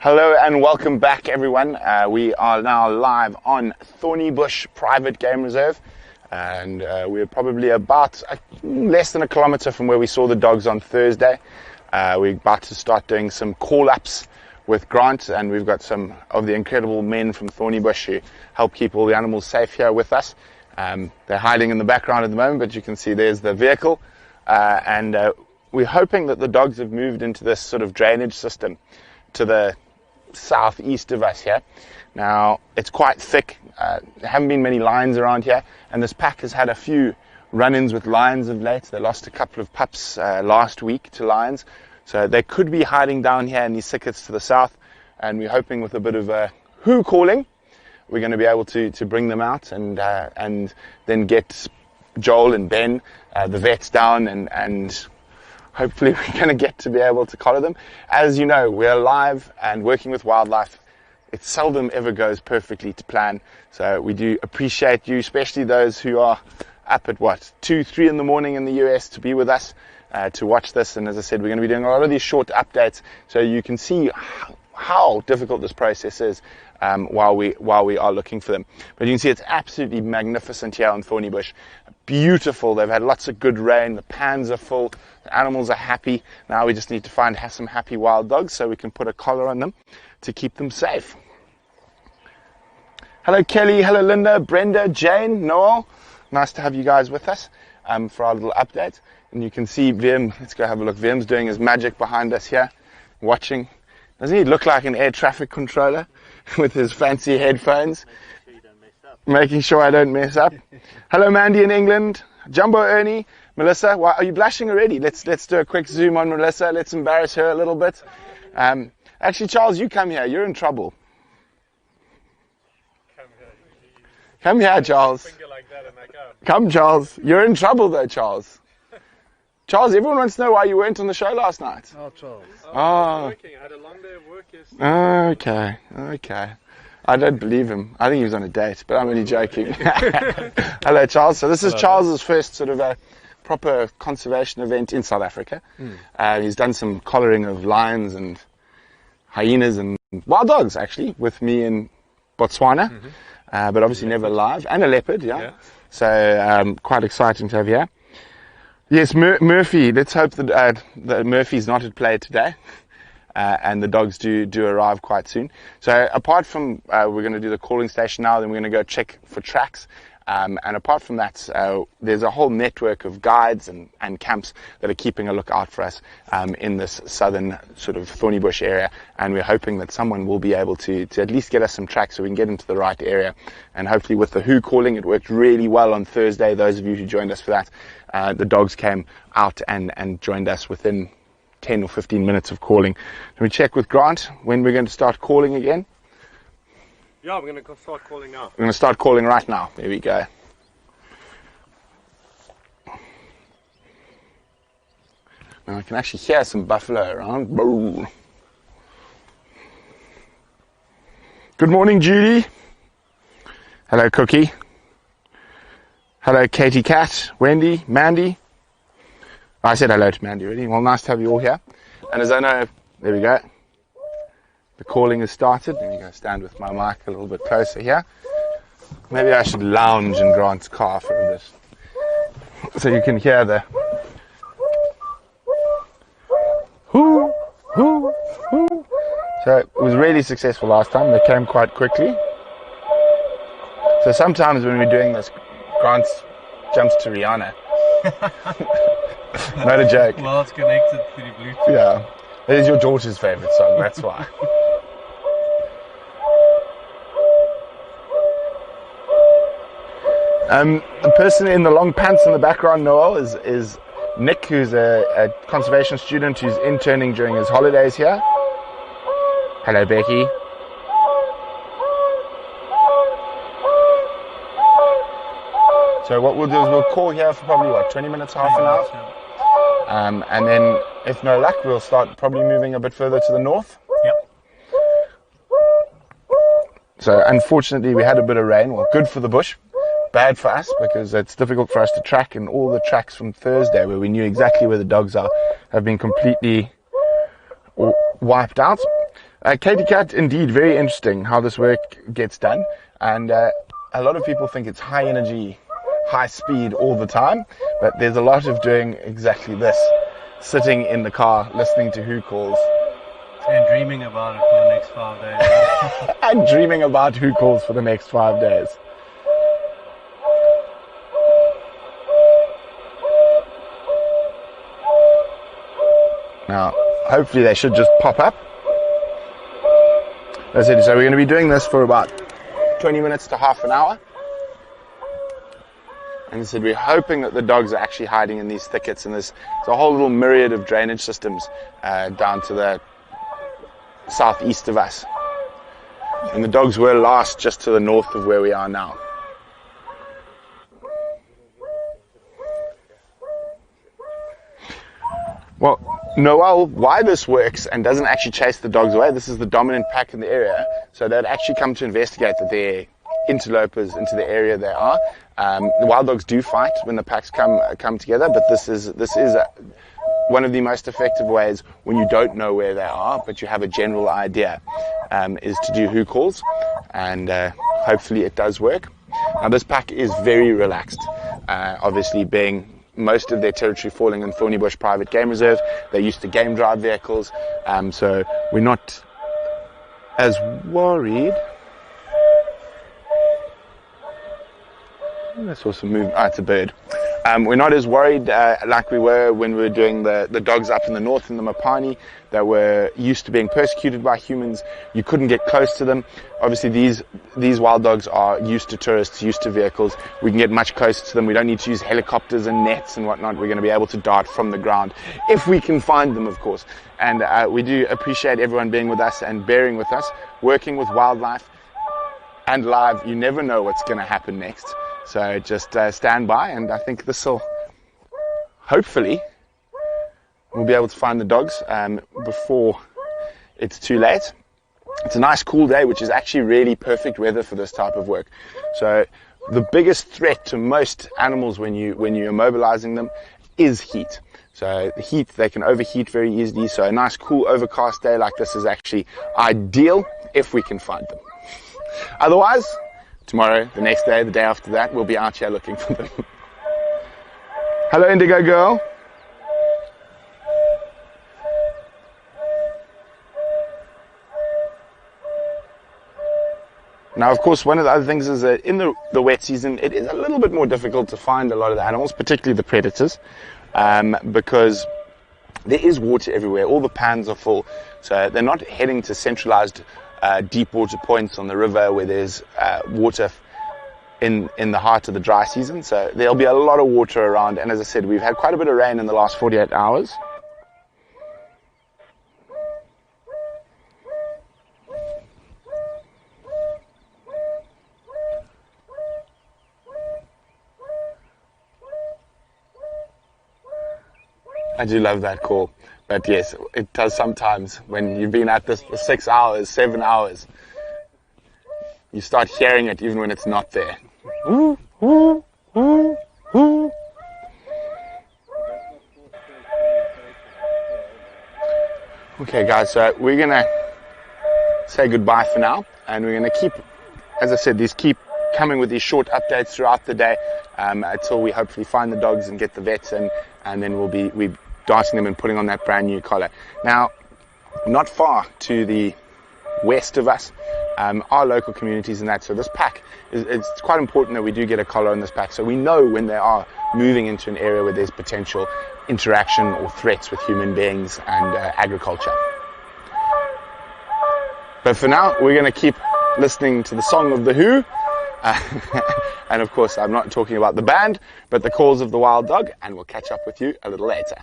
Hello and welcome back, everyone. We are now live on Thorny Bush Private Game Reserve, and we're probably about less than a kilometre from where we saw the dogs on Thursday. We're about to start doing some call-ups with Grant, and we've got some of the incredible men from Thorny Bush who help keep all the animals safe here with us. They're hiding in the background at the moment, but you can see there's the vehicle, and we're hoping that the dogs have moved into this sort of drainage system to the southeast of us here. Now it's quite thick. There haven't been many lions around here, and this pack has had a few run-ins with lions of late. They lost a couple of pups last week to lions, so they could be hiding down here in these thickets to the south, and we're hoping with a bit of a who calling we're going to be able to bring them out and then get Joel and Ben, the vets, down and hopefully we're going to get to be able to collar them. As you know, we're live and working with wildlife. It seldom ever goes perfectly to plan. So we do appreciate you, especially those who are up at 2, 3 in the morning in the US to be with us, to watch this. And as I said, we're going to be doing a lot of these short updates so you can see how difficult this process is while we are looking for them. But you can see it's absolutely magnificent here on Thorny Bush. Beautiful. They've had lots of good rain. The pans are full. The animals are happy. Now we just need to find some happy wild dogs so we can put a collar on them to keep them safe. Hello Kelly, hello Linda, Brenda, Jane, Noel. Nice to have you guys with us for our little update. And you can see Vim, let's go have a look. Vim's doing his magic behind us here, watching. Doesn't he look like an air traffic controller with his fancy headphones? Making sure I don't mess up. Hello Mandy in England, Jumbo Ernie, Melissa. Why are you blushing already? Let's do a quick zoom on Melissa. Let's embarrass her a little bit. Actually, Charles, you come here. You're in trouble. Come here, Charles. Come, Charles. You're in trouble though, Charles. Charles, everyone wants to know why you weren't on the show last night. Oh, Charles. Oh. Working. I had a long day of work yesterday. Okay. I don't believe him. I think he was on a date, but I'm only joking. Hello, Charles. So this is Charles's first sort of a proper conservation event in South Africa. He's done some collaring of lions and hyenas and wild dogs, actually, with me in Botswana, but obviously never live, and a leopard, yeah. So quite exciting to have you here. Yes, Murphy. Let's hope that Murphy's not at play today. And the dogs do arrive quite soon. So apart from we're going to do the calling station now, then we're going to go check for tracks. And apart from that, there's a whole network of guides and camps that are keeping a lookout for us in this southern sort of Thorny Bush area. And we're hoping that someone will be able to at least get us some tracks so we can get into the right area. And hopefully with the who calling, it worked really well on Thursday. Those of you who joined us for that, the dogs came out and joined us within 10 or 15 minutes of calling. Can we check with Grant when we're going to start calling again? Yeah, we're going to start calling now. We're going to start calling right now. There we go. Now I can actually hear some buffalo around. Boo. Good morning, Judy. Hello, Cookie. Hello, Katie Cat, Wendy, Mandy. I said hello to Mandy already. Well, nice to have you all here. And as I know, there we go. The calling has started. Let me go stand with my mic a little bit closer here. Maybe I should lounge in Grant's car for a bit, so you can hear the hoo, hoo, hoo. So it was really successful last time. They came quite quickly. So sometimes when we're doing this, Grant jumps to Rihanna. Not a joke. Well, it's connected to the Bluetooth. Yeah. It is your daughter's favourite song, that's why. The person in the long pants in the background, Noel, is Nick, who's a conservation student who's interning during his holidays here. Hello, Becky. So what we'll do is we'll call here for probably, 20 minutes, half an hour? And then, if no luck, we'll start probably moving a bit further to the north. Yep. So unfortunately, we had a bit of rain. Well, good for the bush, bad for us because it's difficult for us to track, and all the tracks from Thursday where we knew exactly where the dogs are have been completely wiped out. Katie Cat, indeed, very interesting how this work gets done. And a lot of people think it's high energy, high speed all the time, but there's a lot of doing exactly this. Sitting in the car, listening to who calls. And dreaming about it for the next 5 days. And dreaming about who calls for the next 5 days. Now, hopefully they should just pop up. That's it. So we're going to be doing this for about 20 minutes to half an hour. And I said we're hoping that the dogs are actually hiding in these thickets, and there's a whole little myriad of drainage systems down to the southeast of us. And the dogs were last just to the north of where we are now. Well, Noel, why this works and doesn't actually chase the dogs away, this is the dominant pack in the area, so they'd actually come to investigate that they're interlopers into the area they are. The wild dogs do fight when the packs come together, but this is one of the most effective ways when you don't know where they are, but you have a general idea, is to do who calls, and hopefully it does work. Now this pack is very relaxed, obviously being most of their territory falling in Thorny Bush Private Game Reserve. They're used to game drive vehicles, so we're not as worried. I saw some movement. Oh, it's a bird. We're not as worried like we were when we were doing the dogs up in the north in the Mopani that were used to being persecuted by humans. You couldn't get close to them. Obviously these wild dogs are used to tourists, used to vehicles. We can get much closer to them. We don't need to use helicopters and nets and whatnot. We're going to be able to dart from the ground if we can find them, of course. And we do appreciate everyone being with us and bearing with us, working with wildlife and live. You never know what's going to happen next. So just stand by, and I think this will, hopefully, we'll be able to find the dogs before it's too late. It's a nice cool day, which is actually really perfect weather for this type of work. So the biggest threat to most animals when you're immobilizing them is heat. So the heat, they can overheat very easily. So a nice cool overcast day like this is actually ideal if we can find them. Otherwise, tomorrow, the next day, the day after that, we'll be out here looking for them. Hello, Indigo Girl. Now, of course, one of the other things is that in the wet season, it is a little bit more difficult to find a lot of the animals, particularly the predators, because there is water everywhere. All the pans are full, so they're not heading to centralized deep water points on the river where there's water in the heart of the dry season. So there'll be a lot of water around, and as I said, we've had quite a bit of rain in the last 48 hours. I do love that call. But yes, it does sometimes when you've been at this for 6 hours, 7 hours. You start hearing it even when it's not there. Woo, woo, woo, woo. Okay guys, so we're going to say goodbye for now. And we're going to keep, as I said, keep coming with these short updates throughout the day until we hopefully find the dogs and get the vets in. And then we'll be darting them and putting on that brand new collar. Now, not far to the west of us are local communities and that. So this pack, it's quite important that we do get a collar on this pack so we know when they are moving into an area where there's potential interaction or threats with human beings and agriculture. But for now, we're going to keep listening to the song of the Who. And of course, I'm not talking about the band, but the calls of the wild dog, and we'll catch up with you a little later.